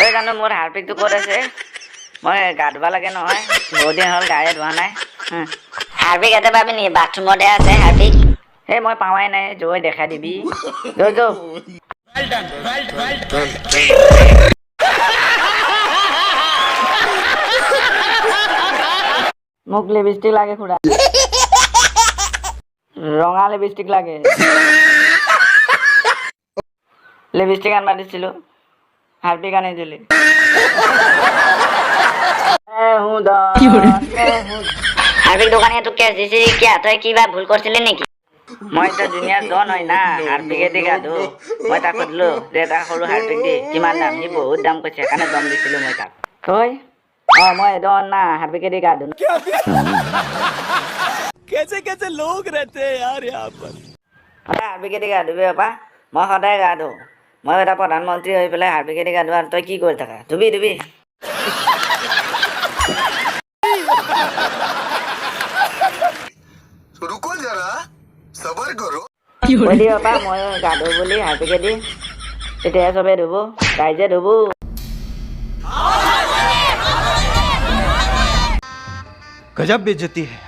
তই জানো মোৰ হাৰ্পিকটো ক'ত আছে মই গা ধুব লাগে নহয় বহুত দিন হ'ল গায়ে ধোৱা নাই হাৰ্পিক এটা পাবি নি বাথৰুমতে আছে হাৰ্পিক সেই মই পাৱাই নাই জয় দেখাই দিবি যো যো মোক লিপষ্টিক লাগে খুৰা ৰঙা লিপষ্টিক লাগে লিপষ্টিক আনবা দিছিলোঁ হাৰ্পিক আনি দিলি হাৰ্পিক দোকানীয়ে তোক কেছ দিছে কিয় তই কিবা ভুল কৰিছিলি নেকি মই তো জুনিয়ৰ জন হয় না হাৰ্পিকে দি গা ধো মই তাক সুধিলো যে এটা সৰু হাৰ্পিক দি কিমান দাম সি বহুত দাম কৈছে সেইকাৰণে দম দিছিলোঁ মই তাক তই মই ডন না হাৰ্পিকে দি গা ধো कैसे कैसे लोग रहते हैं यार यहाँ पर হাৰ্পিকে দি গা ধুবি বাপা মই সদায় গা ধো মই এটা প্ৰধানমন্ত্ৰী হৈ পেলাই হাৰ্পিকে দি গা ধোৱা তই কি কৰি থাকা ধুবি ধুবি रुको जरा सबर करो কৈ দি বাপা মই গা ধো বুলি হাৰ্পিকে দি তেতিয়াহে চবে ধুব ৰাইজে ধুব गजब बेइज्जती है